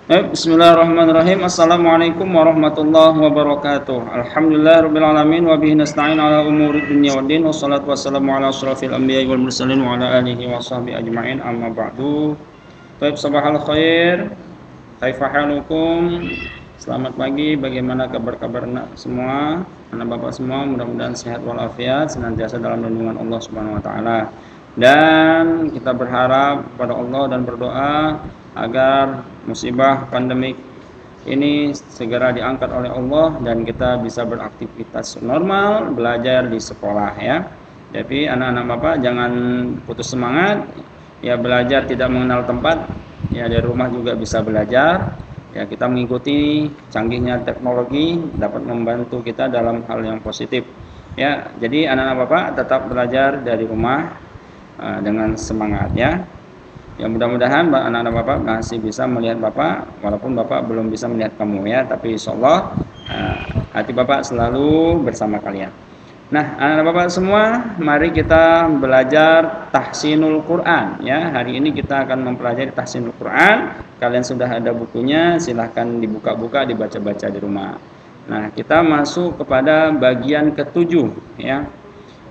Bismillahirrahmanirrahim. Assalamualaikum warahmatullahi wabarakatuh. Alhamdulillahirabbil alamin wa bihi nasta'in ala umuri dunya waddin. Wassalatu wassalamu ala asyrafil anbiya'i wal mursalin wa ala alihi wa sahbihi ajma'in. Amma ba'du. Baik, sabahal khair. Kaifa halukum? Selamat pagi. Bagaimana kabar-kabar semua? Anak Bapak semua mudah-mudahan sehat walafiat, senantiasa dalam lindungan Allah Subhanahu wa taala. Dan kita berharap kepada Allah dan berdoa agar musibah pandemik ini segera diangkat oleh Allah dan kita bisa beraktivitas normal, belajar di sekolah ya. Tapi anak-anak Bapak jangan putus semangat. Ya, belajar tidak mengenal tempat. Ya, dari rumah juga bisa belajar. Ya, kita mengikuti canggihnya teknologi dapat membantu kita dalam hal yang positif. Ya, jadi anak-anak Bapak tetap belajar dari rumah dengan semangat ya. Ya, mudah-mudahan anak-anak Bapak masih bisa melihat Bapak walaupun Bapak belum bisa melihat kamu ya, tapi insyaallah hati Bapak selalu bersama kalian. Nah, anak-anak Bapak semua, mari kita belajar tahsinul Quran ya. Hari ini kita akan mempelajari tahsinul Quran. Kalian sudah ada bukunya, silahkan dibuka-buka, dibaca-baca di rumah. Nah, kita masuk kepada bagian ke-7 ya,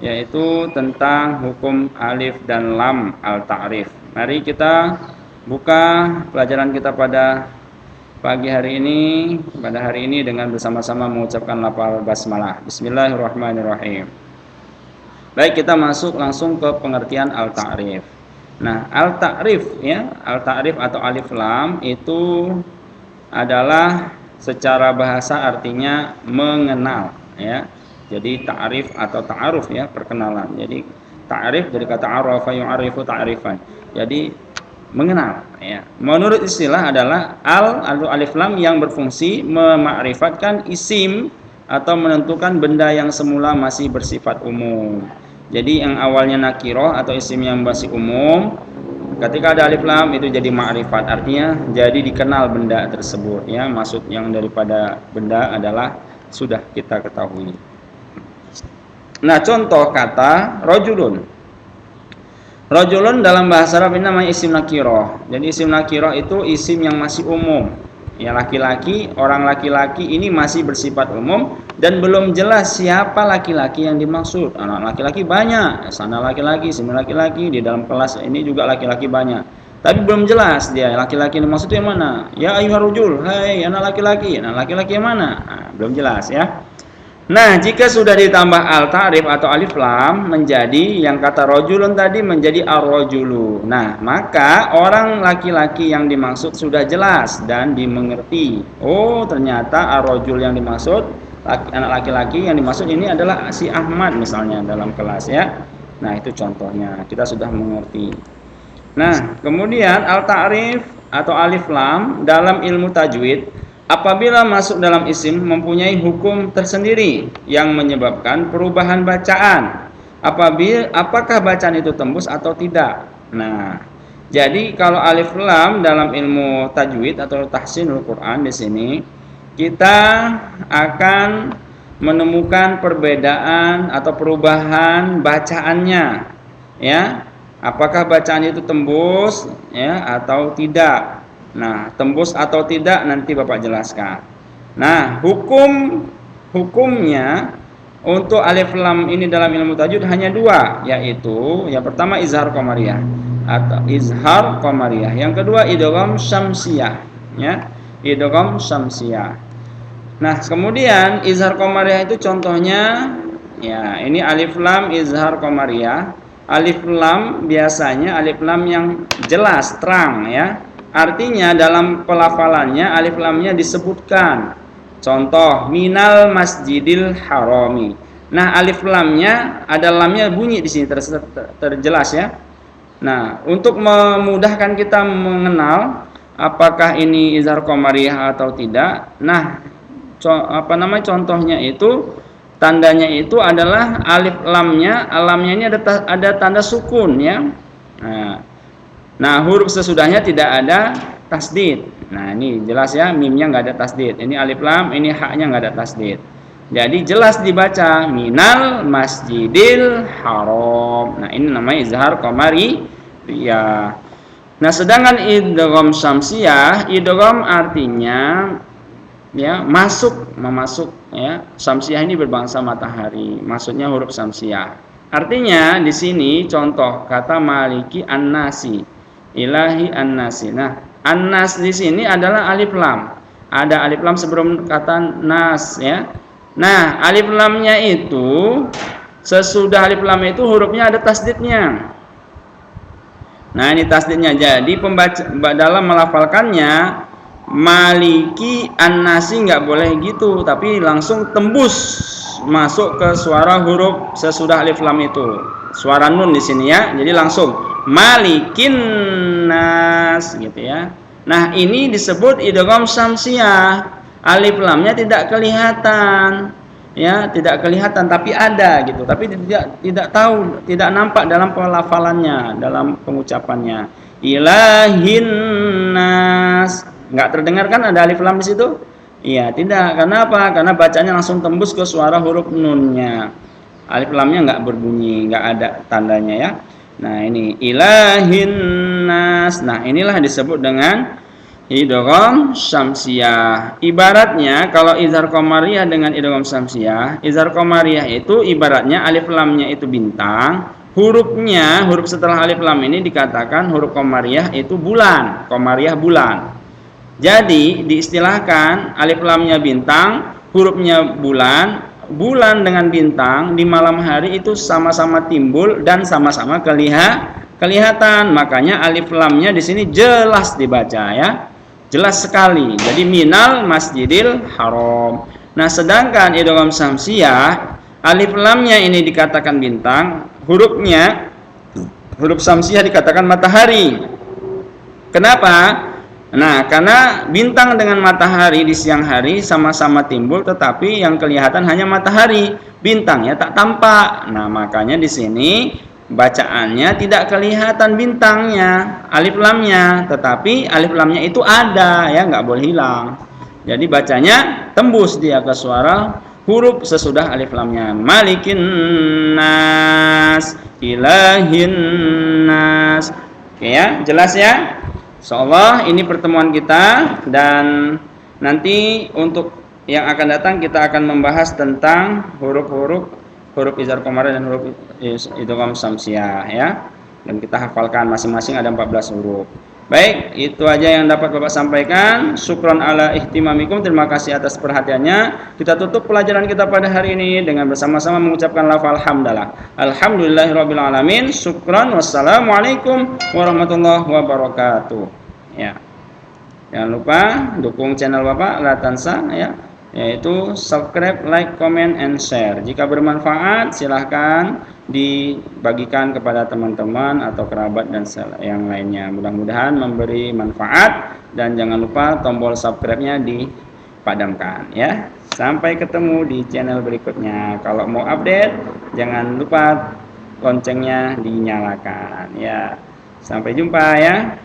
yaitu tentang hukum alif dan lam al-ta'rif. Mari kita buka pelajaran kita pada pagi hari ini, dengan bersama-sama mengucapkan lafal basmalah. Bismillahirrahmanirrahim. Baik, kita masuk langsung ke pengertian al-ta'rif. Nah, al-ta'rif ya, al-ta'rif atau alif lam itu adalah secara bahasa artinya mengenal ya. Jadi ta'rif atau ta'aruf ya, perkenalan. Jadi ta'rif dari kata arafa yu'arifu ta'rifan. Jadi mengenal ya. Menurut istilah adalah atau alif lam yang berfungsi memakrifatkan isim atau menentukan benda yang semula masih bersifat umum. Jadi yang awalnya nakiroh atau isim yang masih umum, ketika ada alif lam itu jadi ma'rifat, artinya jadi dikenal benda tersebut ya. Maksud yang daripada benda adalah sudah kita ketahui. Nah, contoh kata rajulun. Rajulun dalam bahasa Arab ini namanya isim nakiroh. Jadi isim nakiroh itu isim yang masih umum. Ya, laki-laki, orang laki-laki ini masih bersifat umum dan belum jelas siapa laki-laki yang dimaksud. Anak laki-laki banyak, sana laki-laki, sini laki-laki, di dalam kelas ini juga laki-laki banyak. Tapi belum jelas dia laki-laki yang dimaksud yang mana. Ya ayyuhar rajul, hai anak laki-laki yang mana? Nah, belum jelas ya. Nah, jika sudah ditambah al-ta'rif atau alif lam menjadi yang kata rajulun tadi menjadi ar-rajulu. Nah, maka orang laki-laki yang dimaksud sudah jelas dan dimengerti. Oh, ternyata ar-rajul yang dimaksud anak laki-laki yang dimaksud ini adalah si Ahmad misalnya dalam kelas ya. Nah, itu contohnya. Kita sudah mengerti. Nah, kemudian al-ta'rif atau alif lam dalam ilmu tajwid apabila masuk dalam isim mempunyai hukum tersendiri yang menyebabkan perubahan bacaan. Apakah bacaan itu tembus atau tidak? Nah, jadi kalau alif lam dalam ilmu tajwid atau tahsinul Quran di sini kita akan menemukan perbedaan atau perubahan bacaannya ya. Apakah bacaan itu tembus ya atau tidak? Nah, tembus atau tidak nanti Bapak jelaskan. Nah, hukumnya untuk alif lam ini dalam ilmu tajwid hanya dua, yaitu yang pertama izhar qamariyah atau izhar qamariyah. Yang kedua idgham syamsiyah, ya. Idgham syamsiyah. Nah, kemudian izhar qamariyah itu contohnya ya, ini alif lam izhar qamariyah. Alif lam biasanya alif lam yang jelas, terang ya. Artinya dalam pelafalannya alif lamnya disebutkan. Contoh minal masjidil harami. Nah, alif lamnya ada lamnya bunyi di sini terjelas ya. Nah, untuk memudahkan kita mengenal apakah ini izhar qamariyah atau tidak. Nah, contohnya itu tandanya itu adalah alif lamnya ini ada tanda sukun ya. Nah, huruf sesudahnya tidak ada tasdid. Nah, ini jelas ya, mimnya nggak ada tasdid. Ini alif lam, ini haknya nggak ada tasdid. Jadi jelas dibaca minal masjidil haram. Nah, ini namanya izhar qamari ya. Nah, sedangkan idgham syamsiyah, idgham artinya ya memasuk ya. Syamsiyah ini berbangsa matahari, maksudnya huruf syamsiyah. Artinya di sini contoh kata maliki an-nasi, ilahi an-nasi. Nah, an-nas di sini adalah alif lam. Ada alif lam sebelum kata nas ya. Nah, alif lamnya itu sesudah alif lam itu hurufnya ada tasdidnya. Nah, ini tasdidnya. Jadi pembaca dalam melafalkannya maliki an-nasi nggak boleh gitu, tapi langsung tembus masuk ke suara huruf sesudah alif lam itu. Suara nun di sini ya. Jadi langsung malikin nas gitu ya. Nah, ini disebut idgham syamsiyah. Alif lamnya tidak kelihatan. Ya, tidak kelihatan tapi ada gitu. Tapi tidak tahu, tidak nampak dalam pelafalannya, dalam pengucapannya. Ilahin nas. Enggak terdengar kan ada alif lam di situ? Iya, tidak. Karena apa? Karena bacanya langsung tembus ke suara huruf nunnya. Alif lamnya enggak berbunyi, enggak ada tandanya ya. Nah, ini ilahin nas. Nah, inilah disebut dengan idgham syamsiyah. Ibaratnya kalau izhar qamariyah dengan idgham syamsiyah, izhar qamariyah itu ibaratnya alif lamnya itu bintang, hurufnya, huruf setelah alif lam ini dikatakan huruf qamariyah itu bulan, qamariyah bulan. Jadi diistilahkan alif lamnya bintang, hurufnya bulan, bulan dengan bintang di malam hari itu sama-sama timbul dan sama-sama kelihatan. Makanya alif lamnya di sini jelas dibaca ya. Jelas sekali. Jadi minal masjidil haram. Nah, sedangkan idgham syamsiyah alif lamnya ini dikatakan bintang, hurufnya huruf syamsiyah dikatakan matahari. Kenapa? Nah, karena bintang dengan matahari di siang hari sama-sama timbul, tetapi yang kelihatan hanya matahari, bintangnya tak tampak. Nah, makanya di sini bacaannya tidak kelihatan bintangnya, alif lamnya, tetapi alif lamnya itu ada ya, nggak boleh hilang. Jadi bacanya tembus dia ke suara huruf sesudah alif lamnya. Malikin nas, ilahin nas. Oke ya, jelas ya? Insyaallah ini pertemuan kita, dan nanti untuk yang akan datang kita akan membahas tentang huruf izhar qamariyah dan huruf idgham syamsiyah ya. Dan kita hafalkan masing-masing ada 14 huruf. Baik, itu aja yang dapat Bapak sampaikan. Syukron ala ihtimamikum. Terima kasih atas perhatiannya. Kita tutup pelajaran kita pada hari ini dengan bersama-sama mengucapkan lafal hamdalah. Alhamdulillahirabbil alamin. Syukron. Wassalamualaikum warahmatullahi wabarakatuh. Ya. Jangan lupa dukung channel Bapak Latansa ya, yaitu subscribe, like, comment, and share. Jika bermanfaat silahkan dibagikan kepada teman-teman atau kerabat dan yang lainnya. Mudah-mudahan memberi manfaat, dan jangan lupa tombol subscribe-nya dipadamkan ya. Sampai ketemu di channel berikutnya. Kalau mau update jangan lupa loncengnya dinyalakan ya. Sampai jumpa ya.